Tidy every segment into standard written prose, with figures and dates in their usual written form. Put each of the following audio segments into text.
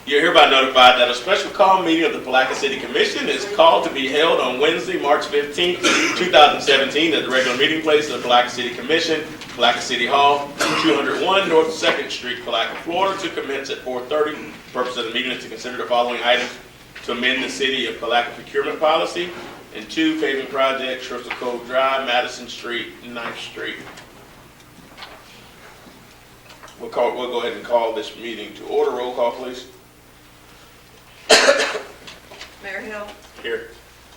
You're hereby notified that a special call meeting of the Palatka City Commission is called to be held on Wednesday, March 15th, 2017 at the regular meeting place of the Palatka City Commission, Palatka City Hall, 201 North 2nd Street, Palatka, Florida, to commence at 4:30. The purpose of the meeting is to consider the following items: to amend the City of Palatka procurement policy, and 2, paving project, Crystal Cove Drive, Madison Street, 9th Street. We'll go ahead and call this meeting to order. Roll call, please. Mayor Hill, Here.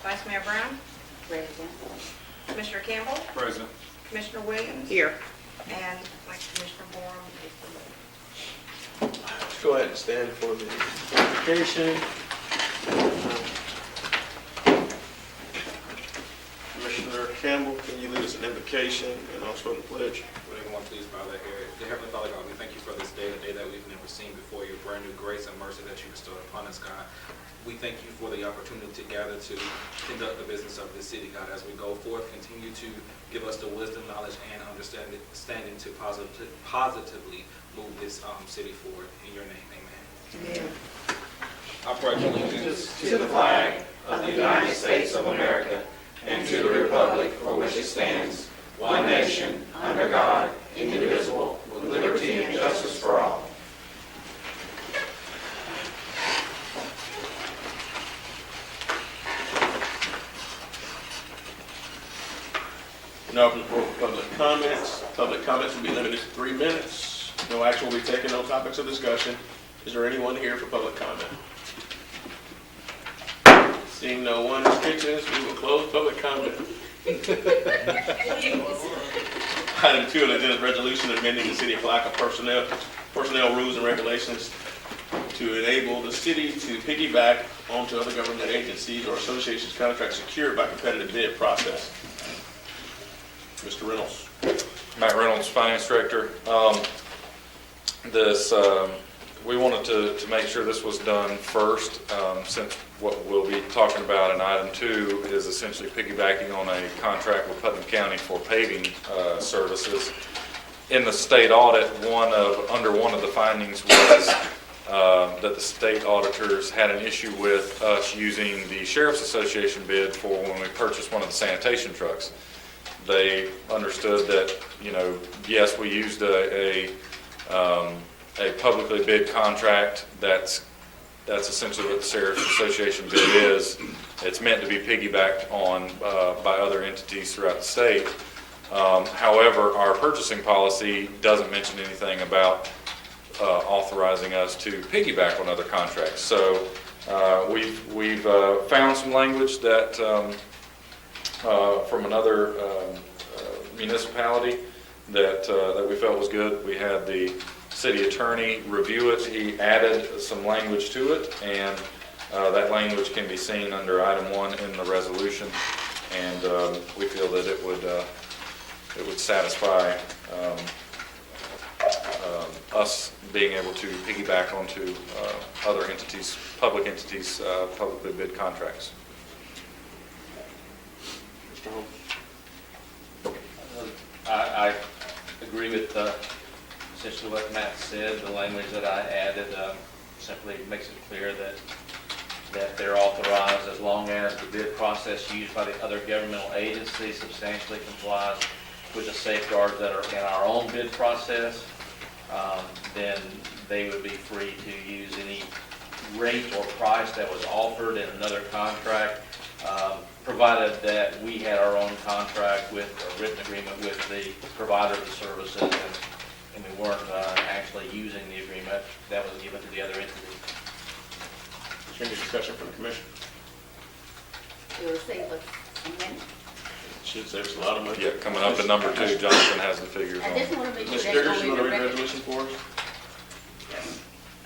Vice Mayor Brown, Present. Commissioner Campbell, Present. Commissioner Williams, Here. and Commissioner Borum is removed. Let's go ahead and stand for the invocation. Commissioner Campbell, can you lead us in invocation and also in the pledge? Would everyone please bow their head? Dear Heavenly Father God, we thank you for this day, a day that we've never seen before, your brand new grace and mercy that you bestowed upon us, God. We thank you for the opportunity to gather to conduct the business of this city, God. As we go forth, continue to give us the wisdom, knowledge, and understanding to positively move this city forward. In your name, amen. Amen. I pledge allegiance to the flag of the United States of America and to the republic for which it stands, one nation, under God, indivisible, with liberty and justice for all. Now open the floor for public comments. Public comments will be limited to 3 minutes. No action will be taken on topics of discussion. Is there anyone here for public comment? Seeing no one restrictions, we will close public comment. Item 2 on the agenda is resolution amending the City of Palatka personnel rules and regulations to enable the city to piggyback onto other government agencies or associations contracts secured by competitive bid process. Mr. Reynolds. Matt Reynolds, Finance Director. We wanted to make sure this was done first, since what we'll be talking about in item 2 is essentially piggybacking on a contract with Putnam County for paving services. In the state audit, under one of the findings was that the state auditors had an issue with us using the Sheriff's Association bid for when we purchased one of the sanitation trucks. They understood that, yes, we used a publicly bid contract. That's essentially what the Sheriff's Association bid is. It's meant to be piggybacked on by other entities throughout the state. However, our purchasing policy doesn't mention anything about authorizing us to piggyback on other contracts. So we've found some language that from another municipality that we felt was good. We had the city attorney review it. He added some language to it, and that language can be seen under item 1 in the resolution. And we feel that it would satisfy us being able to piggyback onto other entities, public entities, publicly bid contracts. Mr. Holmes. I agree with essentially what Matt said. The language that I added simply makes it clear that they're authorized as long as the bid process used by the other governmental agency substantially complies with the safeguards that are in our own bid process. Then they would be free to use any rate or price that was offered in another contract, provided that we had our own contract with a written agreement with the provider of the services, and we weren't actually using the agreement that was given to the other entity. Is there any discussion from the commission? It will save us some money. Should save us a lot of money. Yeah, coming up at number 2, Jonathan has the figures I on. just want to make sure Ms. that's Diggers, going you to want be to read the the resolution for us?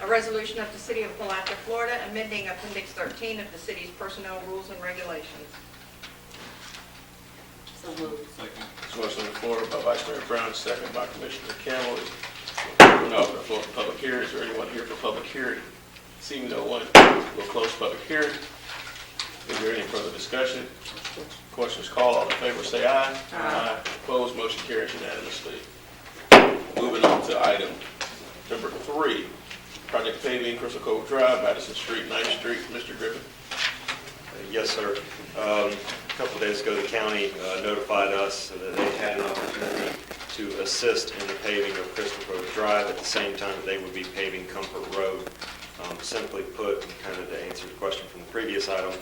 A resolution of the City of Palatka, Florida, amending Appendix 13 of the city's personnel rules and regulations. So moved. This motion on the floor by Vice Mayor Brown, second by Commissioner Campbell. We're now open the floor for public hearing. Is there anyone here for public hearing? Seeing no one, we'll close public hearing. Is there any further discussion? Questions called, all in favor say aye. Aye. Opposed, motion carries unanimously. Moving on to item number 3. project paving, Crystal Cove Drive, Madison Street, 9th Street. Mr. Griffin. Yes, sir. A couple of days ago, the county notified us that they had an opportunity to assist in the paving of Crystal Cove Drive at the same time that they would be paving Comfort Road. Simply put, kind of to answer the question from the previous item,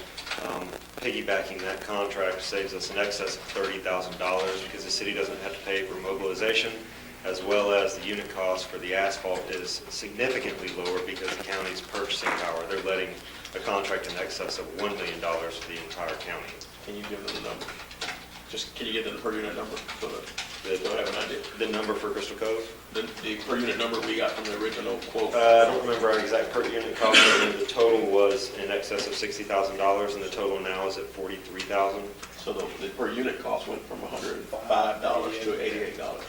piggybacking that contract saves us in excess of $30,000 because the city doesn't have to pay for mobilization, as well as the unit cost for the asphalt is significantly lower because the county's purchasing power. They're letting a contract in excess of $1 million for the entire county. Can you give them the number? Just, can you give them the per unit number so that they don't have an idea? The number for Crystal Cove? The per unit number we got from the original quote. I don't remember our exact per unit cost, but the total was in excess of $60,000, and the total now is at $43,000. So the per unit cost went from $105 to $88.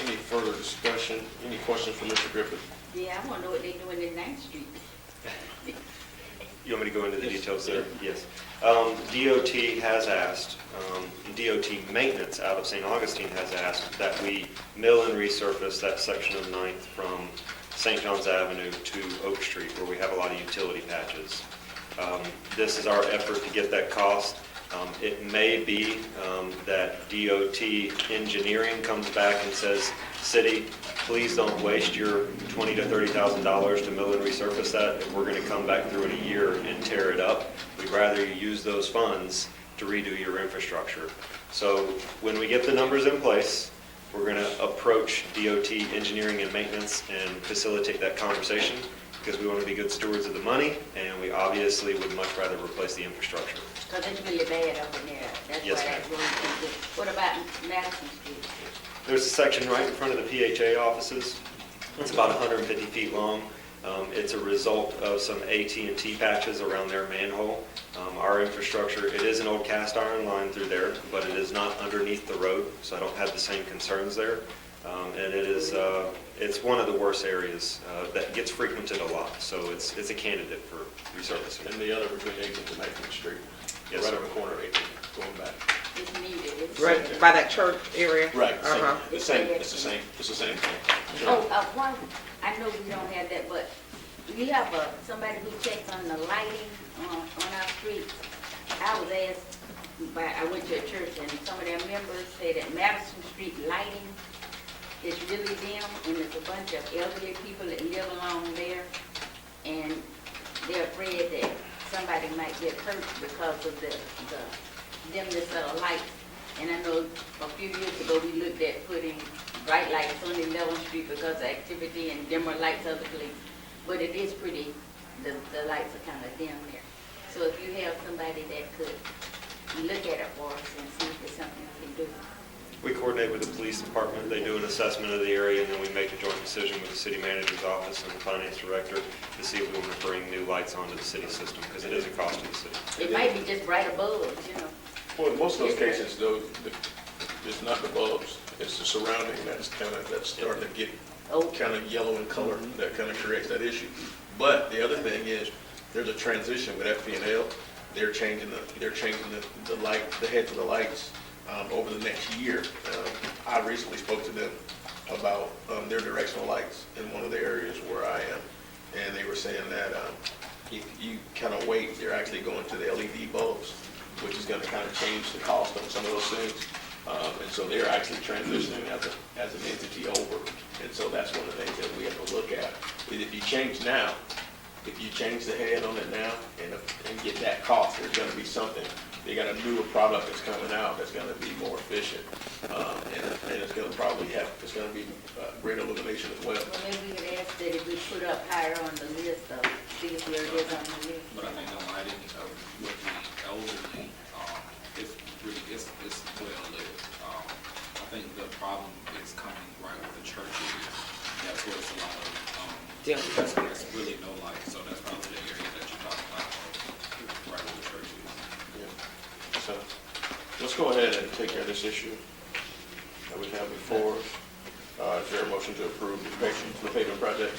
Any further discussion? Any questions for Mr. Griffin? Yeah, I want to know what they're doing in 9th Street. You want me to go into the details there? Yes. DOT has asked, DOT maintenance out of St. Augustine has asked that we mill and resurface that section of 9th from St. John's Avenue to Oak Street where we have a lot of utility patches. This is our effort to get that cost. It may be that DOT engineering comes back and says, city, please don't waste your $20,000 to $30,000 to mill and resurface that. If we're going to come back through in a year and tear it up, we'd rather you use those funds to redo your infrastructure. So when we get the numbers in place, we're going to approach DOT engineering and maintenance and facilitate that conversation because we want to be good stewards of the money, and we obviously would much rather replace the infrastructure. Because it's really bad over there. That's Yes, why ma'am. that road is good. What about Madison Street? There's a section right in front of the PHA offices. It's about 150 feet long. It's a result of some AT&T patches around their manhole. Our infrastructure, it is an old cast iron line through there, but it is not underneath the road, so I don't have the same concerns there. And it is, it's one of the worst areas that gets frequented a lot, so it's a candidate for resurfacing. And the other between 18th and 19th Street. Yes, Right sir. on the corner of 18th, going back. It's needed. It's Right by that church area? Right, Uh-huh. it's the same thing. Oh, one, I know we don't have that, but we have somebody who checks on the lighting on our streets. I was asked, I went to a church and some of their members said that Madison Street lighting is really dim and there's a bunch of elderly people that live along there and they're afraid that somebody might get hurt because of the dimness of the lights. And I know a few years ago we looked at putting bright lights on 11th Street because of activity and dimmer lights other places. But it is pretty, the lights are kind of dim there. So if you have somebody that could look at it for us and see if there's something we can do. We coordinate with the police department, they do an assessment of the area, and then we make a joint decision with the city manager's office and the finance director to see if we want to bring new lights onto the city system, because it is a cost to the city. It might be just brighter bulbs, you know. Well, in most of those cases, though, it's not the bulbs, it's the surrounding that's starting to get Oh, kind of yellow in color, that kind of creates that issue. But the other thing is, there's a transition with FP&L. They're changing the light, the heads of the lights over the next year. I recently spoke to them about their directional lights in one of the areas where I am, and they were saying that if you kind of wait, they're actually going to the LED bulbs, which is going to kind of change the cost of some of those things. And so they're actually transitioning as an entity over. And so that's one of the things that we have to look at. Is if you change now, if you change the head on it now and get that cost, there's going to be something. They got a newer product that's coming out that's going to be more efficient. And it's going to probably it's going to be greater illumination as well. well, maybe we could ask that if we put up higher on the list of, see if there is on the list. But I think the lighting with the elderly, it's well lit. I think the problem is coming right with the churches. That's where it's a lot of, there's really no light, so that's probably the area that you're talking about, right with the churches. Yeah. So let's go ahead and take care of this issue that we have before us. Is there a motion to approve the paving project?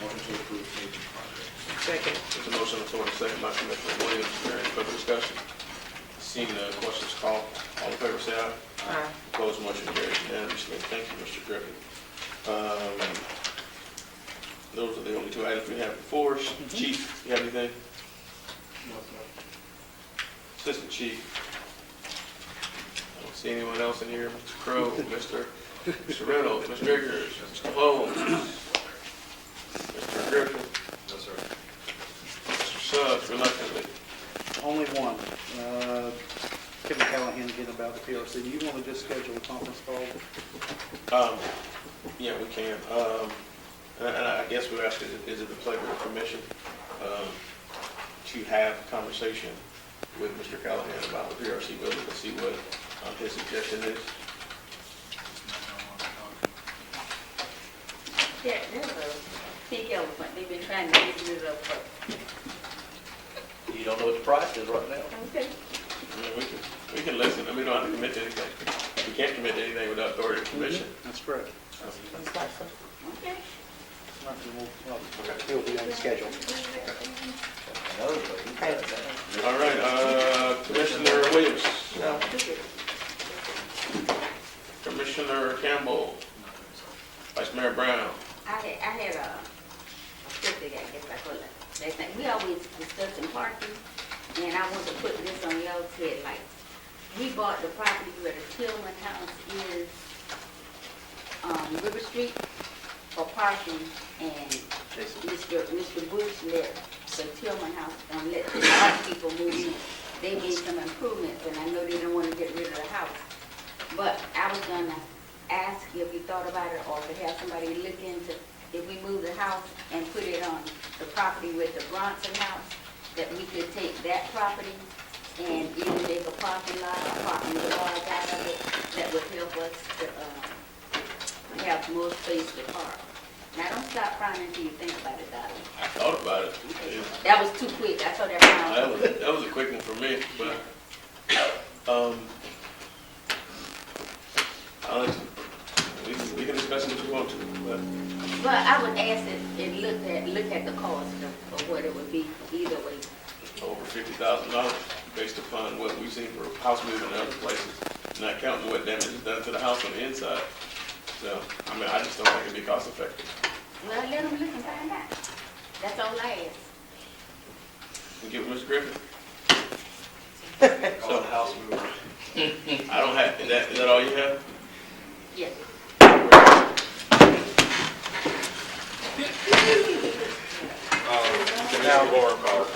Motion to approve paving project. Second. There's a motion on the floor and a second by Commissioner Williams. Is there any further discussion? Seeing no questions called, all in favor say aye. Aye. Opposed, motion carries unanimously. Thank you, Mr. Griffin. Those are the only two items we have before us. Chief, you have anything? Assistant Chief? I don't see anyone else in here. Mr. Crowe, Mr. Reynolds, Mr. Eggers, Mr. Holmes, Mr. Griffin, No, sir. Mr. Suggs, reluctantly. Only one. Kevin Callahan again about the PRC. Do you want to just schedule a conference call? Yeah, we can. And I guess we'll ask, is it the pleasure of the commission to have a conversation with Mr. Callahan about the PRC building to see what his suggestion is? Yeah, there's a pink elephant. They've been trying to get rid of for. You don't know what the price is right now. Okay. I mean, we can listen. I mean, we don't have to commit to anything. We can't commit to anything without authority of the commission. That's correct. Okay. He'll be on schedule. Another place, you got it down. All right, Commissioner Williams. No. Commissioner Campbell. Vice Mayor Brown. I had a scripted, I guess I call it. They think we always discussing parking, and I want to put this on y'all's headlights. We bought the property where the Tillman House is, River Street, for parking, and Mr. Bush let the Tillman House, let the art people move in. They made some improvements, and I know they don't want to get rid of the house. But I was gonna ask you if you thought about it, or to have somebody look into, if we move the house and put it on the property with the Bronson House, that we could take that property and either make a parking lot or parking garage out of it, that would help us to have more space to park. Now, don't stop crying until you think about it, darling. I thought about it. That was too quick, I saw that frown. That was a quick one for me, but, we can discuss it if you want to, but But I would ask it and look at the cost of what it would be either way. over $50,000 based upon what we've seen for house moving in other places, not counting what damage is done to the house on the inside. So, I mean, I just don't think it'd be cost effective. Well, let them look and find out. That's all I ask. And give it Mr. Griffin. Call the house mover. I don't have, is that all you have? Yes. Commissioner Warren called.